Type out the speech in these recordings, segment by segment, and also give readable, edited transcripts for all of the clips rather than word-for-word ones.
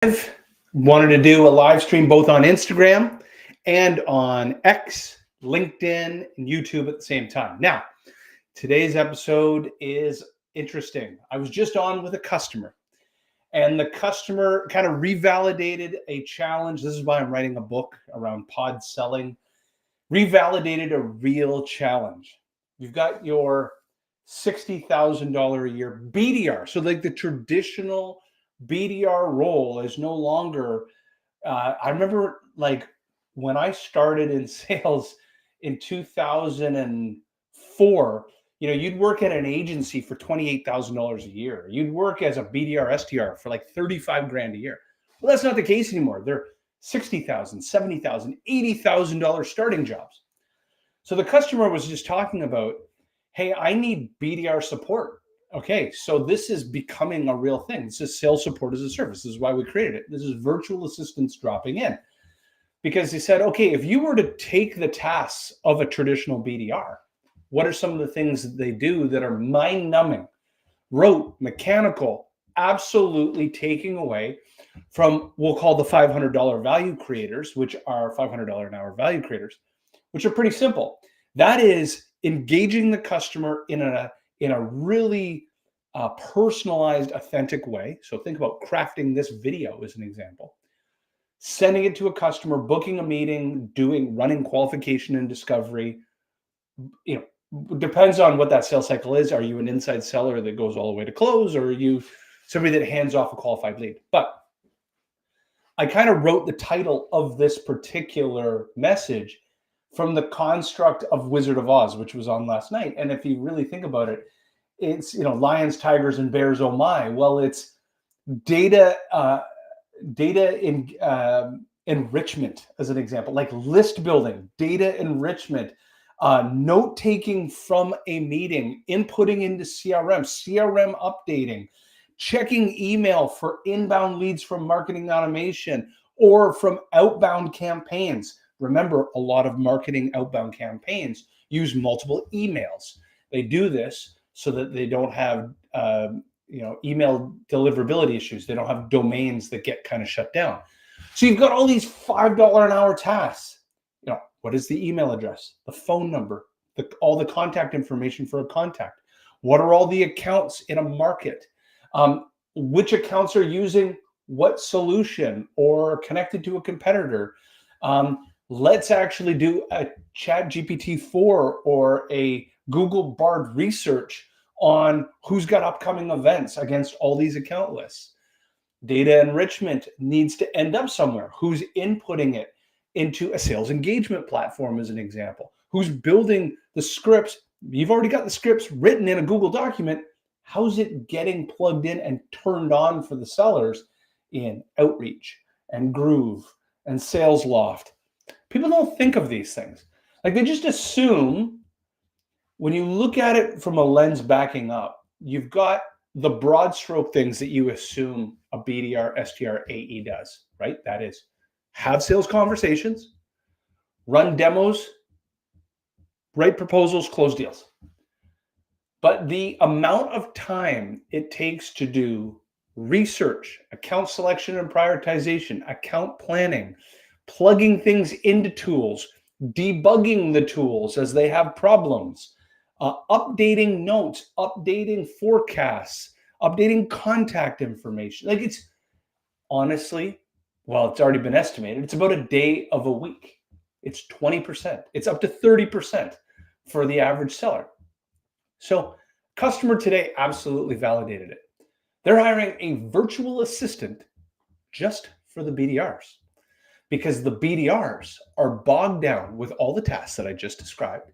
I've wanted to do a live stream both on Instagram and on X, LinkedIn, and YouTube at the same time. Now, today's episode is interesting. I was just on with a customer, and the customer kind of revalidated a challenge. This is why I'm writing a book around pod selling. Revalidated a real challenge. You've got your $60,000 a year BDR. So like the traditional BDR role is no longer, I remember like when I started in sales in 2004, you'd work at an agency for $28,000 a year. You'd work as a BDR, SDR for like 35 grand a year. Well, that's not the case anymore. They're $60,000, $70,000, $80,000 starting jobs. So the customer was just talking about, hey, I need BDR support. Okay, so this is becoming a real thing. This is sales support as a service. This is why we created it. This is virtual assistants dropping in. Because he said, okay, if you were to take the tasks of a traditional BDR, what are some of the things that they do that are mind-numbing, rote, mechanical, absolutely taking away from, we'll call the $500 value creators, which are $500 an hour value creators, which are pretty simple. That is engaging the customer in a really personalized, authentic way. So think about crafting this video as an example, sending it to a customer, booking a meeting, running qualification and discovery. Depends on what that sales cycle is. Are you an inside seller that goes all the way to close, or are you somebody that hands off a qualified lead? But I kind of wrote the title of this particular message from the construct of Wizard of Oz, which was on last night. And if you really think about it, it's, lions, tigers, and bears, oh my. Well, it's data enrichment as an example, like list building, data enrichment, note-taking from a meeting, inputting into CRM updating, checking email for inbound leads from marketing automation or from outbound campaigns. Remember, a lot of marketing outbound campaigns use multiple emails. They do this so that they don't have email deliverability issues. They don't have domains that get kind of shut down. So you've got all these $5 an hour tasks. What is the email address, the phone number, all the contact information for a contact? What are all the accounts in a market? Which accounts are using what solution or connected to a competitor? Let's actually do a Chat GPT-4 or a Google Bard research on who's got upcoming events against all these account lists. Data enrichment needs to end up somewhere. Who's inputting it into a sales engagement platform as an example? Who's building the scripts? You've already got the scripts written in a Google document. How's it getting plugged in and turned on for the sellers in Outreach and Groove and SalesLoft? People don't think of these things. Like they just assume when you look at it from a lens backing up, you've got the broad stroke things that you assume a BDR, SDR, AE does, right? That is have sales conversations, run demos, write proposals, close deals. But the amount of time it takes to do research, account selection and prioritization, account planning, plugging things into tools, debugging the tools as they have problems, updating notes, updating forecasts, updating contact information. Like it's honestly, well, it's already been estimated. It's about a day of a week. It's 20%. It's up to 30% for the average seller. So customer today absolutely validated it. They're hiring a virtual assistant just for the BDRs because the BDRs are bogged down with all the tasks that I just described.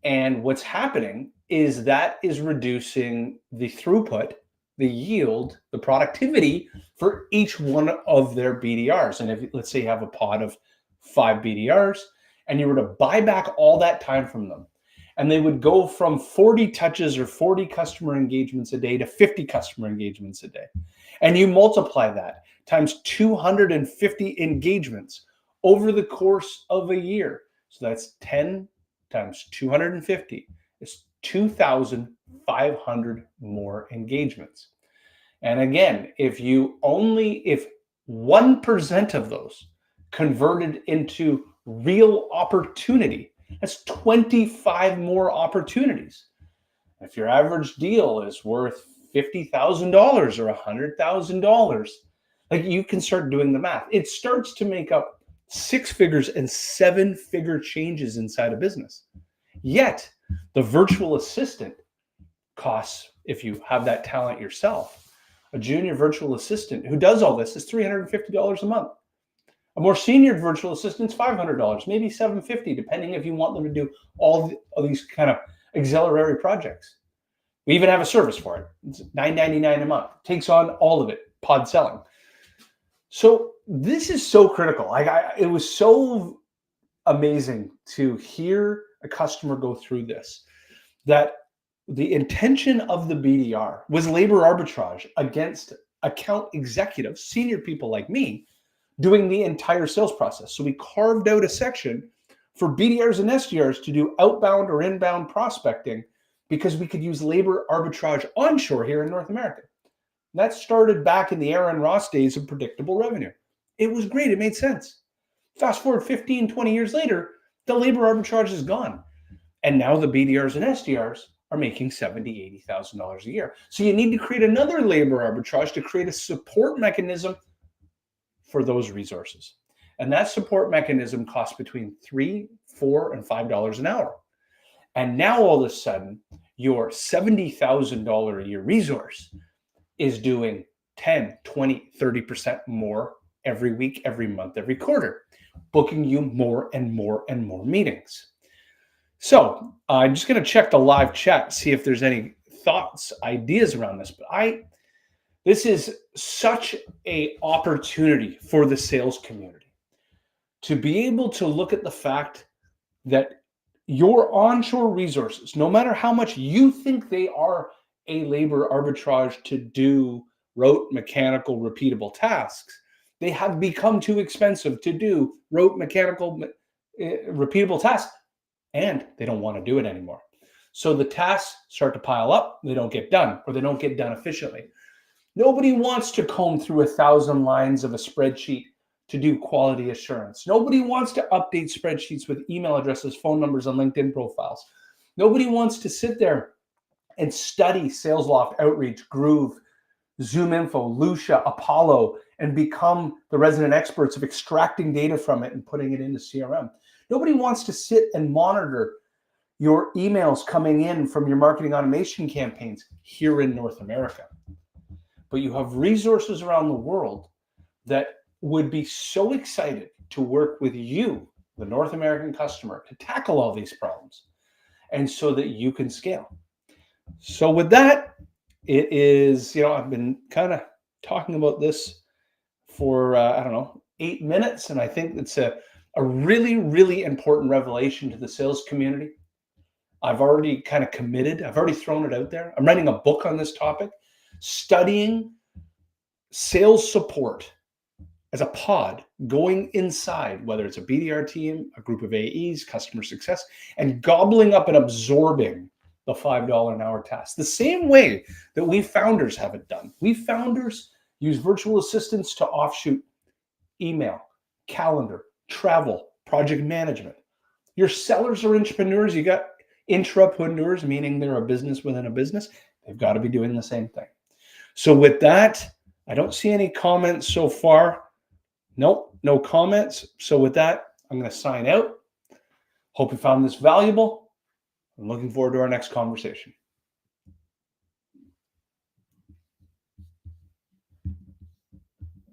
And what's happening is that is reducing the throughput, the yield, the productivity for each one of their BDRs. And if, let's say you have a pod of 5 BDRs and you were to buy back all that time from them, and they would go from 40 touches or 40 customer engagements a day to 50 customer engagements a day. And you multiply that times 250 engagements over the course of a year. So that's 10 times 250 is 2,500 more engagements. And again, if 1% of those converted into real opportunity. That's 25 more opportunities. If your average deal is worth $50,000 or $100,000, like, you can start doing the math. It starts to make up six figures and seven-figure changes inside a business. Yet the virtual assistant costs, if you have that talent yourself, a junior virtual assistant who does all this is $350 a month. A more senior virtual assistant's $500, maybe $750, depending if you want them to do all these kind of auxiliary projects. We even have a service for it. It's $9.99 a month. Takes on all of it, pod selling. So this is so critical. It was so amazing to hear a customer go through this, that the intention of the BDR was labor arbitrage against account executives, senior people like me, doing the entire sales process. So we carved out a section for BDRs and SDRs to do outbound or inbound prospecting, because we could use labor arbitrage onshore here in North America. That started back in the Aaron Ross days of predictable revenue. It was great. It made sense. Fast forward 15, 20 years later, the labor arbitrage is gone. And now the BDRs and SDRs are making $70,000, $80,000 a year. So you need to create another labor arbitrage to create a support mechanism for those resources. And that support mechanism costs between $3, $4, and $5 an hour. And now all of a sudden, your $70,000 a year resource is doing 10, 20, 30% more every week, every month, every quarter, booking you more and more and more meetings. So I'm just going to check the live chat, see if there's any thoughts, ideas around this. But this is such an opportunity for the sales community to be able to look at the fact that your onshore resources, no matter how much you think they are a labor arbitrage to do rote, mechanical, repeatable tasks, they have become too expensive to do rote, mechanical, repeatable tasks, and they don't want to do it anymore. So the tasks start to pile up, they don't get done, or they don't get done efficiently. Nobody wants to comb through 1,000 lines of a spreadsheet to do quality assurance. Nobody wants to update spreadsheets with email addresses, phone numbers, and LinkedIn profiles. Nobody wants to sit there and study SalesLoft, Outreach, Groove, ZoomInfo, Lucia, Apollo, and become the resident experts of extracting data from it and putting it into CRM. Nobody wants to sit and monitor your emails coming in from your marketing automation campaigns here in North America. But you have resources around the world that would be so excited to work with you, the North American customer, to tackle all these problems, and so that you can scale. So with that, it is, I've been kind of talking about this for, 8 minutes, and I think it's a really, really important revelation to the sales community. I've already kind of committed. I've already thrown it out there. I'm writing a book on this topic, studying sales support as a pod, going inside, whether it's a BDR team, a group of AEs, customer success, and gobbling up and absorbing the $5 an hour task. The same way that we founders have it done. We founders use virtual assistants to offshoot email, calendar, travel, project management. Your sellers are entrepreneurs. You got intrapreneurs, meaning they're a business within a business. They've got to be doing the same thing. So with that, I don't see any comments so far. Nope, no comments. So with that, I'm going to sign out. Hope you found this valuable. I'm looking forward to our next conversation.